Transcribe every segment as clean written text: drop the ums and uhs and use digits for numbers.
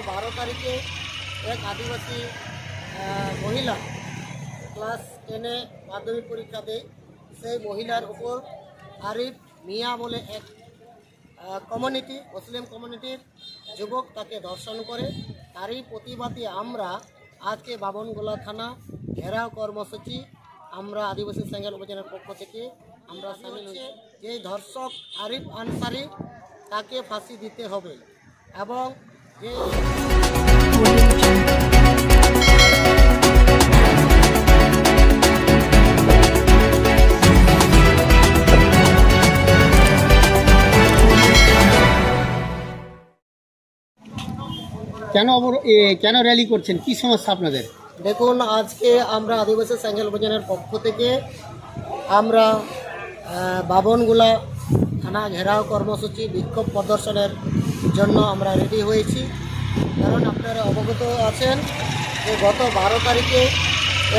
12 তারিখে এক আদিবাসী মহিলা ক্লাস 10-এ মাধ্যমিক পরীক্ষা দেয়। সেই মহিলার উপর আরিফ মিয়া বলে এক কমিউনিটি, মুসলিম কমিউনিটির যুবক তাকে ধর্ষণ করে। তারই প্রতিবাদে আমরা আজকে বাবনগোলা থানা ঘেরাও কর্মসূচি আমরা আদিবাসী সেঙ্গেল উপজেলার পক্ষ থেকে আমরা সামিল হয়েছি। যে ধর্ষক আরিফ আনসারি তাকে ফাঁসি দিতে হবে এবং যে কেন র্যালি করছেন, কি সমস্যা আপনাদের? দেখুন, আজকে আমরা আদিবাসী সেঙ্গেল উপজেলার পক্ষ থেকে আমরা বাবনগোলা থানা ঘেরাও কর্মসূচি বিক্ষোভ প্রদর্শনের জন্য আমরা রেডি হয়েছি। কারণ আপনারা অবগত আছেন যে গত 12 তারিখে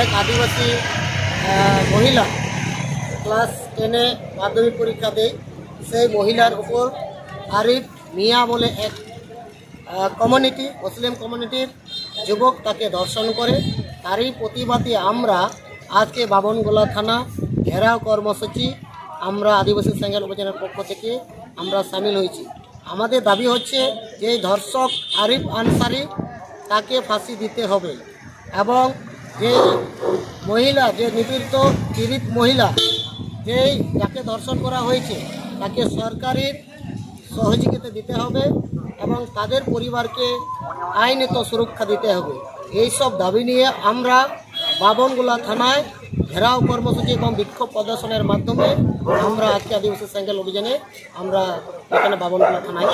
এক আদিবাসী মহিলা ক্লাস 10-এ মাধ্যমিক পরীক্ষা দেয়। সেই মহিলার উপর আরিফ মিয়া বলে এক কমিউনিটি, মুসলিম কমিউনিটির যুবক তাকে ধর্ষণ করে। তারই প্রতিবাদে আমরা আজকে বাবনগোলা থানা ঘেরাও কর্মসূচি আমরা আদিবাসী সেঙ্গেল উপজেলার পক্ষ থেকে আমরা সামিল হয়েছি। আমাদের দাবি হচ্ছে যে ধর্ষক আরিফ আনসারি তাকে ফাঁসি দিতে হবে এবং যে মহিলা, যে নিপীড়িত পীড়িত মহিলা যাকে ধর্ষণ করা হয়েছে তাকে সরকারি সহযোগিতা দিতে হবে এবং তাদের পরিবারকে আইনত সুরক্ষা দিতে হবে। এই সব দাবি নিয়ে আমরা বাবনগোলা থানায় ঘেরাও কর্মসূচি এবং বিক্ষোভ প্রদর্শনের মাধ্যমে আমরা আজকে আদিবাসী সেঙ্গেল অভিযানে আমরা এখানে বাবনগোলা থানায়।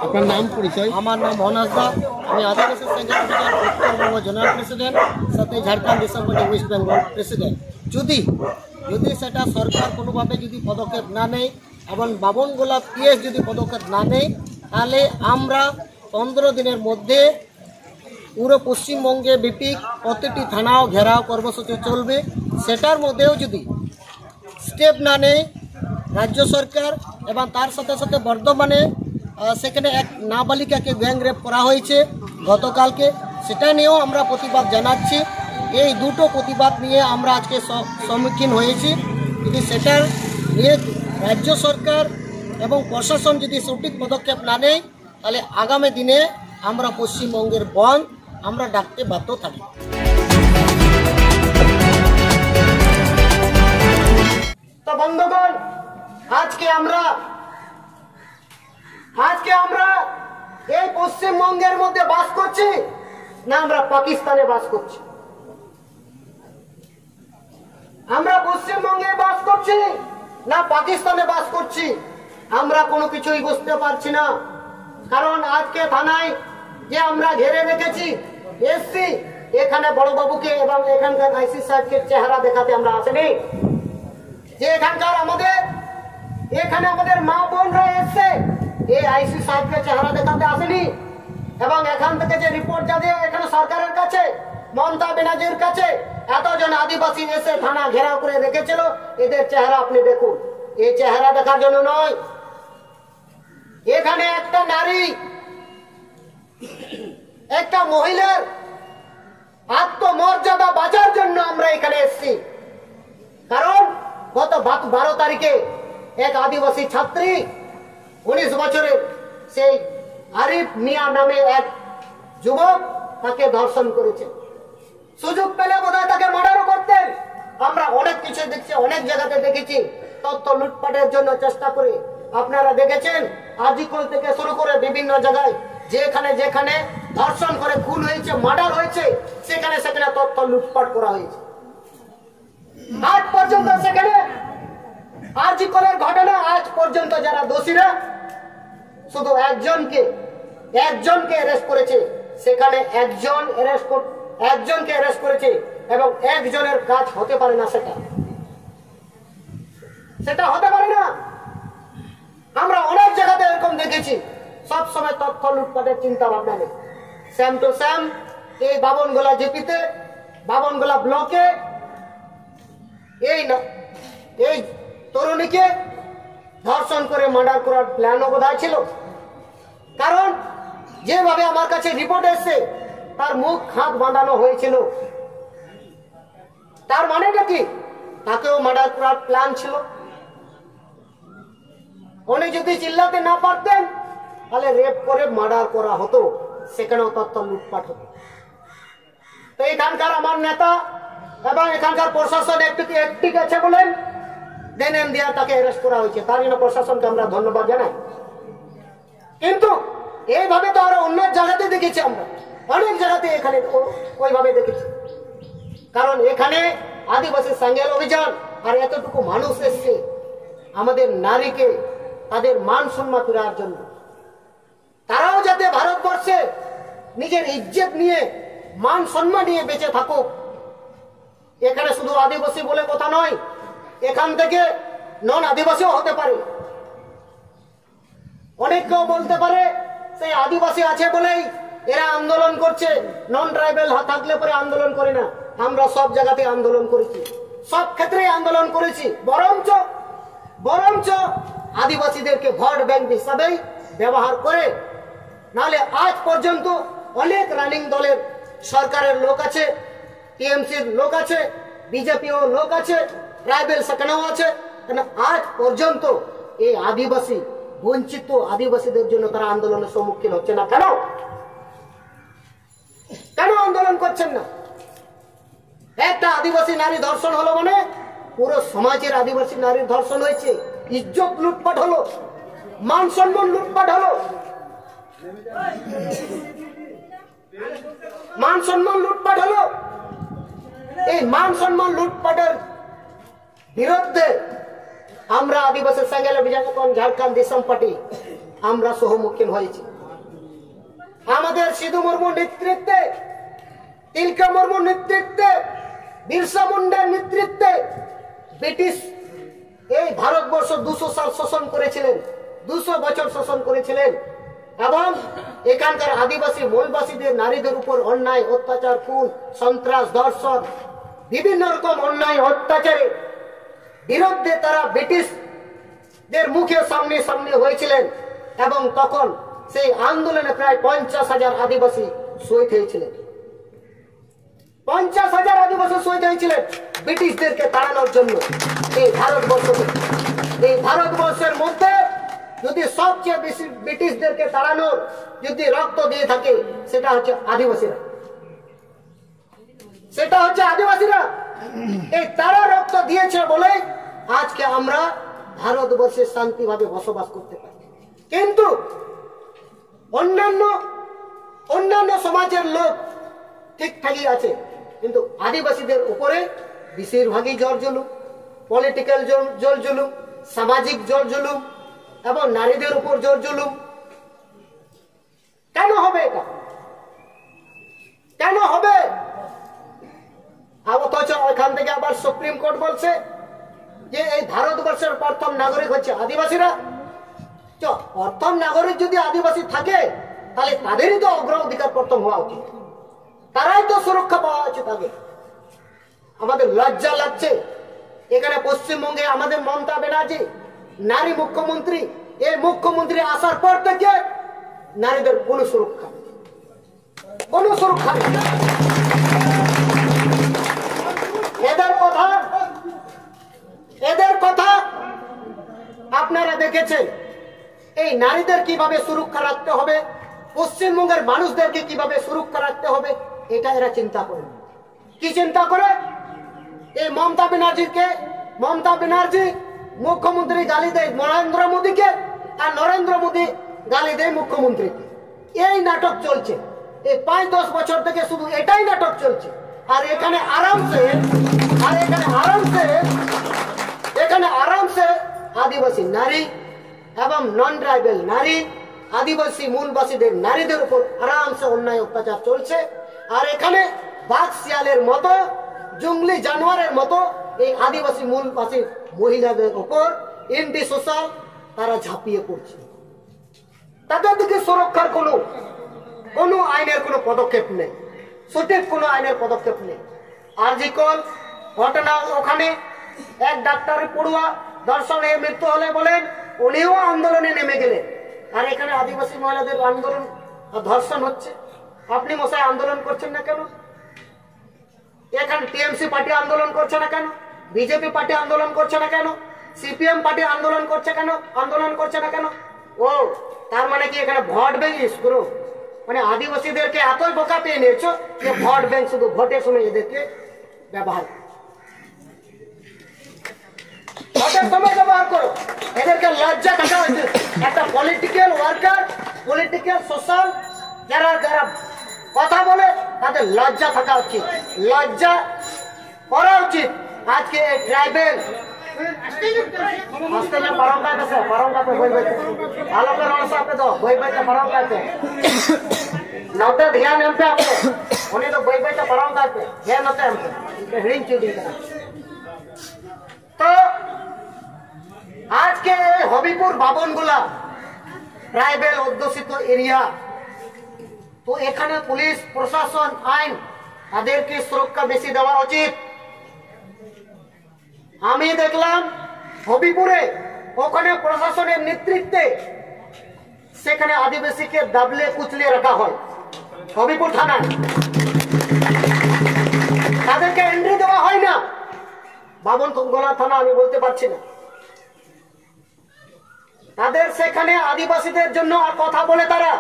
আপনার নাম, পরিচয়? আমার নাম মহানাজ দা, আমি আদিবাসী সেঙ্গেল অভিযান উত্তরবঙ্গ জেনারেল প্রেসিডেন্ট, সাথে Jharkhand December West Bengal president. যদি সেটা সরকার কোনোভাবে যদি পদক্ষেপ না নেয় এবং বাবনগোলা পিএস যদি পদক্ষেপ না নেয়, তাহলে আমরা 15 দিনের মধ্যে পুরো পশ্চিমবঙ্গে ব্যাপী প্রতিটি থানাও ঘেরাও কর্মসূচি চলবে। সেটার মধ্যেও যদি স্টেপ না নেয় রাজ্য সরকার, এবং তার সাথে সাথে বর্ধমানে সেখানে এক নাবালিকাকে গ্যাং রেপ করা হয়েছে গতকালকে, সেটা নিয়েও আমরা প্রতিবাদ জানাচ্ছি। এই দুটো প্রতিবাদ নিয়ে আমরা আজকে সম্মুখীন হয়েছি। যদি সেটার নিয়ে রাজ্য সরকার এবং প্রশাসন যদি সঠিক পদক্ষেপ না নেয়, তাহলে আগামী দিনে আমরা পশ্চিমবঙ্গের বন্ধ আমরা ডাকতে বাধ্য থাকি। তো বন্ধুগণ, আজকে আমরা এই পশ্চিমবঙ্গের মধ্যে বাস করছি না আমরা পাকিস্তানে বাস করছি? আমরা পশ্চিমবঙ্গে বাস করছি না পাকিস্তানে বাস করছি? আমরা কোনো কিছুই বুঝতে পারছি না। কারণ আজকে থানায় যে আমরা ঘেরে রেখেছি এসছি, এখানে বড়বাবুকে এবং এখানকার আইসি সাহেবকে চেহারা দেখাতে আমরা আসেনি। যে এখানে আমাদের মা বোনরা এসছে, এই আইসি সাহেবকে চেহারা দেখাতে আসেনি। এবং এখান থেকে যে রিপোর্ট যাবে এখানে সরকারের কাছে, মমতা ব্যানার্জির কাছে, এতজন আদিবাসী এসে থানা ঘেরাও করে রেখেছিল, এদের চেহারা আপনি দেখুন। এই চেহারা দেখার জন্য নয়, এখানে একটা নারী, একটা মহিলার আত্মমর্যাদা বাঁচার জন্য আমরা এখানে এসেছি। কারণ গত 12 তারিখে এক আদিবাসী ছাত্রী 19 বছরের সেই আরিফ মিয়া নামে এক যুবক তাকে ধর্ষণ করেছে। সুযোগ পেলে বোধহয় তাকে মার্ডারও করতেন। আমরা অনেক কিছু দেখছি, অনেক জায়গাতে দেখেছি তথ্য লুটপাটের জন্য চেষ্টা করে। আপনারা দেখেছেন আজিকল থেকে শুরু করে বিভিন্ন জায়গায় যেখানে ধর্ষণ করে খুন হয়েছে, মার্ডার হয়েছে, সেখানে তথ্য লুটপাট করা হয়েছে। আজ পর্যন্ত সেখানে আজিকলের ঘটনা, আজ পর্যন্ত যারা দোষীরা শুধু একজনকে অ্যারেস্ট করেছে। সেখানে একজনকে অ্যারেস্ট করেছে এবং একজনের কাজ হতে পারে না, সেটা হতে পারে না। আমরা অনেক জায়গাতে এরকম দেখেছি, সবসময় তথ্য লুটপাটের চিন্তা ভাবনা নেই। স্যাম টু স্যাম এই বাবনগোলা জিপিতে, বাবনগোলা ব্লকে এই তরুণীকে ধর্ষণ করে মার্ডার করার প্ল্যানও বোধহয় ছিল। কারণ যেভাবে আমার কাছে রিপোর্ট এসছে তার মুখ হাত বাঁধানো হয়েছিল, তার মানেটা কি? তাকেও মার্ডার করার প্ল্যান ছিল। উনি যদি চিল্লাতে না পারতেন তাহলে রেপ করে মার্ডার করা হতো, সেখানেও তথ্য লুটপাট হতো। তো এখানকার আমার নেতা এবং এখানকার প্রশাসন একটু ঠিক আছে বলেন দেন দিয়া তাকে অ্যারেস্ট করা হয়েছে, তার জন্য প্রশাসনকে আমরা ধন্যবাদ জানাই। কিন্তু এইভাবে তো আরো অন্য জায়গাতে দেখেছি, আমরা অনেক জায়গাতে এখানে ওইভাবে দেখেছি। কারণ এখানে আদিবাসী সাঙ্গেল অভিযান আর এতটুকু মানুষ এসছে আমাদের নারীকে তাদের মান সম্মান ফেরার জন্য, তারাও যাতে ভারতবর্ষে নিজের ইজ্জত নিয়ে মান সম্মান নিয়ে বেঁচে থাকুক। এখানে শুধু আদিবাসী বলে কথা নয়, এখান থেকে নন আদিবাসীও হতে পারে। অনেক কেউ বলতে পারে সেই আদিবাসী আছে বলেই এরা আন্দোলন করছে, নন ট্রাইবেল থাকলে পরে আন্দোলন করে না। আমরা সব জায়গাতে আন্দোলন করেছি, সব ক্ষেত্রে আন্দোলন করেছি, বরঞ্চ আদিবাসীদেরকে ভোট ব্যাংক হিসাবে ব্যবহার করে। নাহলে আজ পর্যন্ত অনেক রানিং দলের সরকারের লোক আছে, টিএমসির লোক আছে, বিজেপিও লোক আছে, ট্রাইবেল সেখানেও আছে, আজ পর্যন্ত এই আদিবাসী বঞ্চিত আদিবাসীদের জন্য তারা আন্দোলনের সম্মুখীন হচ্ছে না। কেন আন্দোলন করছেন না? একটা আদিবাসী নারী ধর্ষণ হলো মানে পুরো সমাজের আদিবাসী নারীর ধর্ষণ হয়েছে, ইজ্জত লুটপাট হলো, মান সম্মান লুটপাট হলো, মান সম্মান লুটপাট হলো। এই মান সম্মান লুটপাটের বিরুদ্ধে আমরা আদিবাসী সাঙ্গেল অভিযান ঝাড়খণ্ড দিশম পার্টি আমরা সম্মুখীন হয়েছি। আমাদের সিধু মুর্মুর নেতৃত্বে, তিলকা মুর্মুর নেতৃত্বে, বিরসা মুন্ডার নেতৃত্বে ব্রিটিশ এই ভারতবর্ষ 200 সাল শাসন করেছিলেন, 200 বছর শাসন করেছিলেন। এবং এখানকার আদিবাসী মূলবাসীদের নারীদের উপর অন্যায় অত্যাচার, খুন, সন্ত্রাস, ধর্ষণ, বিভিন্ন রকম অন্যায় অত্যাচারের বিরুদ্ধে তারা ব্রিটিশদের মুখে সামনে সামনে হয়েছিলেন। এবং তখন সেই আন্দোলনে প্রায় 50,000 আদিবাসী শহীদ হয়েছিলেন, 50,000 আদিবাসী শহীদ হয়েছিলেন ব্রিটিশদেরকে তাড়ানোর জন্য। এই ভারতবর্ষের মধ্যে যদি সবচেয়ে বেশি ব্রিটিশদেরকে তাড়ানোর যদি রক্ত দিয়ে থাকে সেটা হচ্ছে আদিবাসীরা, এই তারা রক্ত দিয়েছে বলে আজকে আমরা ভারতবর্ষে শান্তিভাবে বসবাস করতে পারি। কিন্তু অন্যান্য সমাজের লোক ঠিকঠাকই আছে, কিন্তু আদিবাসীদের উপরে বেশিরভাগই জোর জুলুম, পলিটিক্যাল জোর জুলুম, সামাজিক জোর জুলুম এবং নারীদের উপর জোর জুলুম। কেন হবে এটা? কেন হবে? অথচ এখান থেকে আবার সুপ্রিম কোর্ট বলছে যে এই ভারতবর্ষের প্রথম নাগরিক হচ্ছে আদিবাসীরা। প্রথম নাগরিক যদি আদিবাসী থাকে তাহলে তাদেরই তো অগ্রাধিকার প্রথম হওয়া উচিত, তারাই তো সুরক্ষা পাওয়া উচিত আগে। আমাদের লজ্জা লাগছে এখানে পশ্চিমবঙ্গে আমাদের মমতা ব্যানার্জি নারী মুখ্যমন্ত্রী, এই মুখ্যমন্ত্রী আসার পর থেকে নারীদের কোনো সুরক্ষা নেই। এদের কথা আপনারা দেখেছেন, এই নারীদের কিভাবে সুরক্ষা রাখতে হবে, পশ্চিমবঙ্গের মানুষদেরকে কিভাবে সুরক্ষা রাখতে হবে, এটা এরা চিন্তা করে। কি চিন্তা করে? এই মমতা ব্যানার্জি মুখ্যমন্ত্রী গালি দেয় নরেন্দ্র মোদীকে, আর নরেন্দ্র মোদী গালি দেয় মুখ্যমন্ত্রীকে। এই নাটক চলছে এই 5-10 বছর থেকে, শুধু এটাই নাটক চলছে। আর এখানে আরামসে আদিবাসী নারী এবং নন ট্রাইবেল নারী, আদিবাসী মূলবাসীদের নারীদের উপর আরামসে অন্যায় অত্যাচার চলছে। আর এখানে বাঘ শিয়ালের মতো, জঙ্গলি জানোয়ারের মতো এই আদিবাসী মূলবাসী মহিলাদের উপর এন্টি সোশ্যাল তারা ঝাঁপিয়ে পড়ছে। তাদের দিকে সুরক্ষার কোনো আইনের কোনো পদক্ষেপ নেই, সঠিক কোনো আইনের পদক্ষেপ নেই। আরজিকর ঘটনা, ওখানে এক ডাক্তার পড়ুয়া ধর্ষণে মৃত্যু হলে বলেন উনিও আন্দোলনে নেমে গেলেন। আর এখানে আদিবাসী মহিলাদের আন্দোলন আর ধর্ষণ হচ্ছে, আপনি মশাই আন্দোলন করছেন না কেন? এখানে টিএমসি পার্টি আন্দোলন করছে না কেন? বিজেপি পার্টি আন্দোলন করছে না কেন? সিপিএম পার্টি আন্দোলন করছে না কেন? ও তার মানে কি এখানে ভোট ব্যাংক ইউজ করো? মানে আদিবাসীদেরকে এতই বোকা পেয়ে নিয়েছো যে ভোট ব্যাংক শুধু ভোটের সময় এদেরকে ব্যবহার করো। এদেরকে লজ্জা থাকা উচিত। একটা পলিটিক্যাল ওয়ার্কার, পলিটিক্যাল সোশ্যাল যারা যারা কথা বলে তাদের লজ্জা থাকা উচিত, লজ্জা করা উচিত। আজকে এই ট্রাইবেল ध्यान हम पे आपको उन्हें तो बैठ बैठे पढ़ाऊंगा ध्यान होता है हमको हिड़िंग चीटिंग करना। तो आज के हबीपुर बाबनगोला ट्राइबल अধ্যুষিত एरिया तो এখানে পুলিশ প্রশাসন আইন তাদেরকে সুরক্ষা বেশি দেওয়া উচিত। আমি দেখলাম হবিপুরে ওখানে প্রশাসনের নেতৃত্বে সেখানে আদিবাসীকে দাবলে কুচলিয়ে রাখা হয়। হবিপুর থানা তাদেরকে এন্ট্রি দেওয়া হয় না। বাবনগোলা থানা আমি বলতে পারছি না। তাদের সেখানে আদিবাসীদের জন্য কথা বলে তারা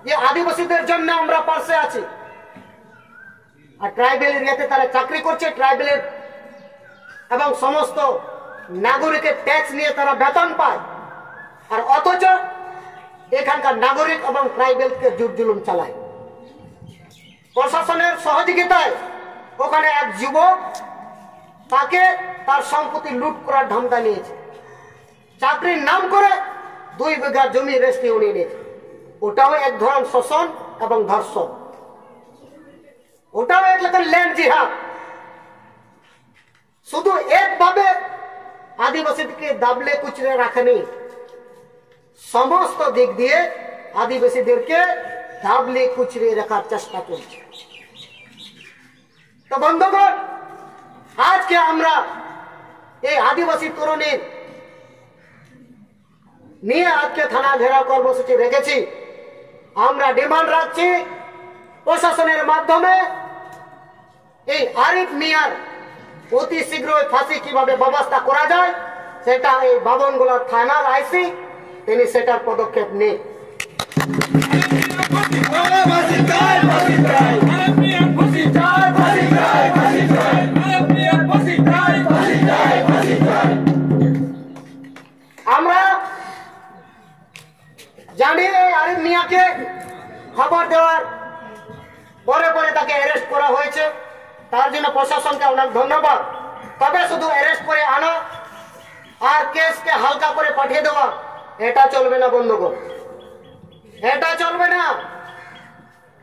যে আদিবাসীদের জন্য আমরা পাশে আছি, আর ট্রাইবেল এরিয়াতে তারা চাকরি করছে। ট্রাইবেলের এবং সমস্ত নাগরিকের ট্যাক্স নিয়ে তারা বেতন পায়, আর অথচ এখানকার নাগরিক এবং ট্রাইবেলকে জুলুম চালায়। প্রশাসনের সহযোগিতায় ওখানে এক যুবক তাকে তার সম্পত্তি লুট করার ধান্দা নিয়েছে। চাকরির নাম করে 2 বিঘা জমি রেস্টে উনিয়ে নিয়েছে। ওটাও এক ধরনের শোষণ এবং ধর্ষণ, ওটাও এক রকম ল্যান্ড জিহাদ। শুধু একভাবে আদিবাসীদেরকে দাবলে কুচলে রাখেনি, সমস্ত দিক দিয়ে আদিবাসীদেরকে দাবলে কুচলে রাখার চেষ্টা করছে। তো বন্ধুগণ, আজকে আমরা এই আদিবাসী তরুণীর নিয়ে আজকে থানা ঘেরাও কর্মসূচি রেখেছি। আমরা ডিমান্ড রাখছি প্রশাসনের মাধ্যমে এই আরিফ মিয়ার অতি শীঘ্রই ফাঁসি কিভাবে ব্যবস্থা করা যায় সেটা এই বাবনগোলা থানার আইসি তিনি সেটার পদক্ষেপ নিন। আমরা জানি আরিফ মিয়াকে খবর দেওয়ার পরে পরে তাকে অ্যারেস্ট করা হয়েছে, তার জন্য প্রশাসনকে অনেক ধন্যবাদ। তবে শুধু অ্যারেস্ট করে আনা আর কেসকে হালকা করে পাঠিয়ে দেওয়া এটা চলবে না বন্ধুগণ, এটা চলবে না।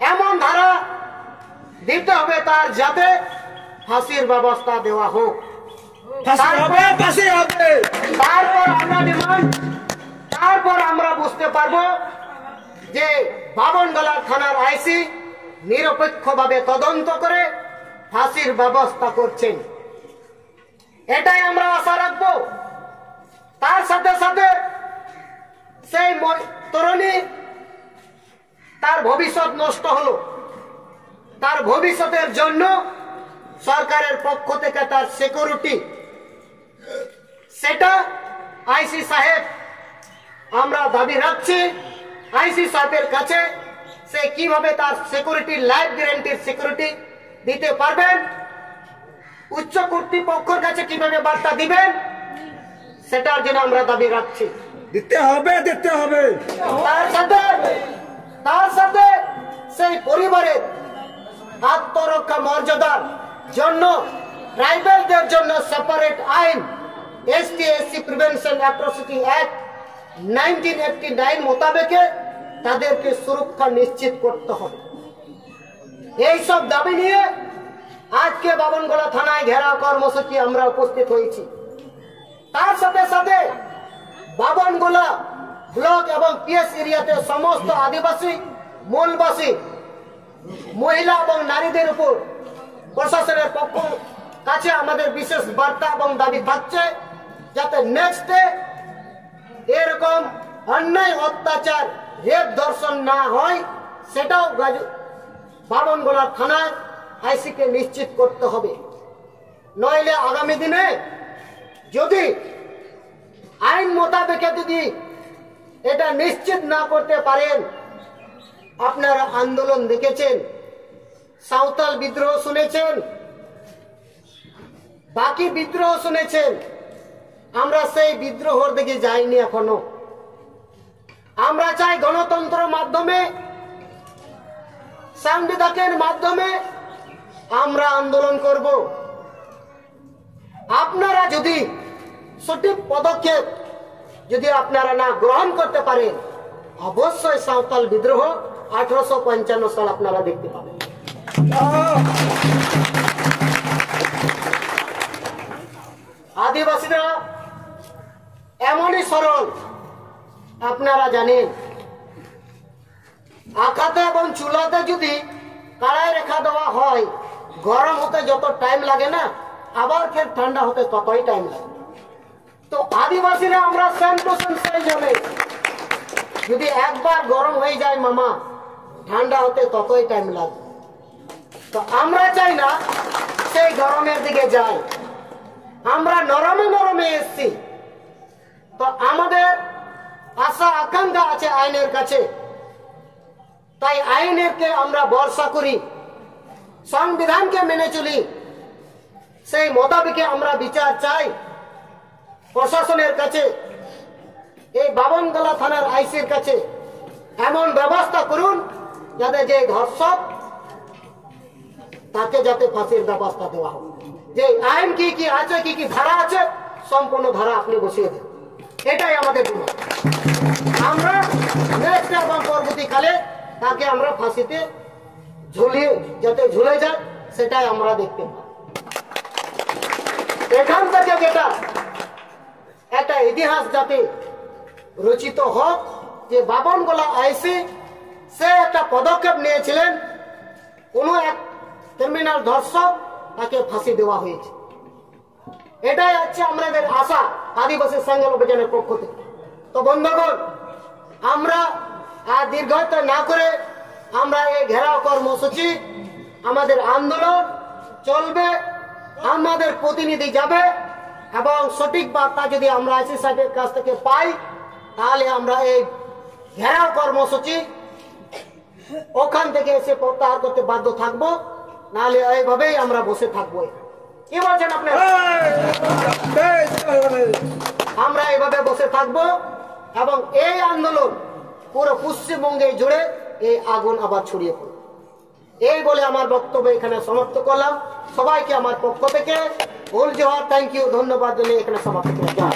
এমন ধারা দিতে হবে তার যাতে ফাঁসির ব্যবস্থা দেওয়া হোক। তারপর আমরা বুঝতে পারবো যে বাবনগোলা থানার আইসি নিরপেক্ষভাবে তদন্ত করে ফাঁসির ব্যবস্থা করছেন, এটাই আমরা আশা রাখবো। তার সাথে সাথে সেই তরুণী তার ভবিষ্যৎ নষ্ট হলো, তার ভবিষ্যতের জন্য সরকারের পক্ষ থেকে তার সিকিউরিটি সেটা আইসি সাহেব আমরা দাবি রাখছি আইসি সাহেবের কাছে। সে কিভাবে তার সিকিউরিটি লাইফ গ্যারান্টির সিকিউরিটি দিতে পারবেন, উচ্চ কর্তৃপক্ষের কাছে কিভাবে বার্তা দিবেন সেটার জন্য আমরা দাবি রাখছি। দিতে হবে। তার সাথে সেই পরিবারের আত্মরক্ষা মর্যাদার জন্য ট্রাইবেলদের জন্য সেপারেট আইন ST/SC প্রিভেনশন অ্যাট্রসিটি অ্যাক্ট 1989 মোতাবেকে তাদেরকে সুরক্ষা নিশ্চিত করতে হবে। এইসব দাবি নিয়ে আজকে বাবনগোলা থানায় ঘেরাও কর্মসূচি আমরা উপস্থিত হয়েছি। তার সাথে সাথে বাবনগোলা ব্লক এবং PS এরিয়াতে সমস্ত আদিবাসী মূলবাসী মহিলা এবং নারীদের উপর প্রশাসনের পক্ষ কাছে আমাদের বিশেষ বার্তা এবং দাবি থাকছে যাতে নেক্সটে এরকম অন্যায় অত্যাচার রেপ ধর্ষণ না হয় সেটাও বামনগোলা থানার আইসিকে নিশ্চিত করতে হবে। নইলে আগামী দিনে যদি আইন মোতাবেক যদি এটা নিশ্চিত না করতে পারেন, আপনারা আন্দোলন দেখেছেন, সাঁওতাল বিদ্রোহ শুনেছেন, বাকি বিদ্রোহ শুনেছেন, আমরা সেই বিদ্রোহর দিকে যাইনি এখনো। আমরা চাই গণতন্ত্রের মাধ্যমে, সাংবিধানিকের মাধ্যমে আমরা আন্দোলন করব। আপনারা যদি সঠিক পদক্ষেপ যদি আপনারা না গ্রহণ করতে পারেন, অবশ্যই সাঁওতাল বিদ্রোহ 1855 সাল আপনারা দেখতে পাবেন। আদিবাসীরা এমনই সরল, আপনারা জানেন, আখাতে এবং চুলাতে যদি কাড়াই রেখা দেওয়া হয়, গরম হতে যত টাইম লাগে না, আবার ফের ঠান্ডা হতে ততই টাইম লাগে। তো আদিবাসীরা আমরা সেম টু সেম সেই জন্য, যদি একবার গরম হয়ে যায় মামা, ঠান্ডা হতে ততই টাইম লাগে। তো আমরা চাই না সেই গরমের দিকে যাই, আমরা নরমে নরমে এসছি। তো আমাদের আশা আকাঙ্ক্ষা আছে আইনের কাছে, তাই আইনেরকে আমরা ভরসা করি, সংবিধানকে মেনে চলি, সেই মোতাবেকে আমরা বিচার চাই প্রশাসনের কাছে, এই বামনগোলা থানার আইসির কাছে। এমন ব্যবস্থা করুন যাতে যে ধর্ষক তাকে যাতে ফাঁসির ব্যবস্থা দেওয়া হবে। যে আইন কি কি আছে, কি কি ধারা আছে, সম্পূর্ণ ধারা আপনি বসিয়ে দেন, এটাই আমাদের গুণ। আমরা নেক্সট এবং পরবর্তীকালে তাকে আমরা ফাঁসিতে ঝুলিয়ে যাতে ঝুলে যায়, সেটাই আমরা দেখতে পাই। এখান থেকে যেটা একটা ইতিহাস যাতে রচিত হোক, যে বামনগোলা আইসি সে একটা পদক্ষেপ নিয়েছিলেন, কোনো এক ক্রিমিনাল ধর্ষক তাকে ফাঁসি দেওয়া হয়েছে। এটাই হচ্ছে আমাদের আশা আদিবাসী সাঙ্গেল অভিযানের পক্ষ থেকে। তো বন্ধুগণ, আমরা আর দীর্ঘায়িত না করে আমরা এই ঘেরাও কর্মসূচি, আমাদের আন্দোলন চলবে, আমাদের প্রতিনিধি যাবে, এবং সঠিক বার্তা যদি আমরা আইসি সাহেবের কাছ থেকে পাই, তাহলে আমরা এই ঘেরাও কর্মসূচি ওখান থেকে এসে প্রত্যাহার করতে বাধ্য থাকবো, নাহলে এইভাবেই আমরা বসে থাকবো। কি বলছেন আপনারা? আমরা এইভাবে বসে থাকবো এবং এই আন্দোলন পুরো পশ্চিমবঙ্গে জুড়ে এই আগুন আবার ছড়িয়ে পড়বে। এই বলে আমার বক্তব্য এখানে সমাপ্ত করলাম। সবাইকে আমার পক্ষ থেকে ফুল জোহার, থ্যাংক ইউ, ধন্যবাদ জানিয়ে এখানে সমাপ্ত করলাম।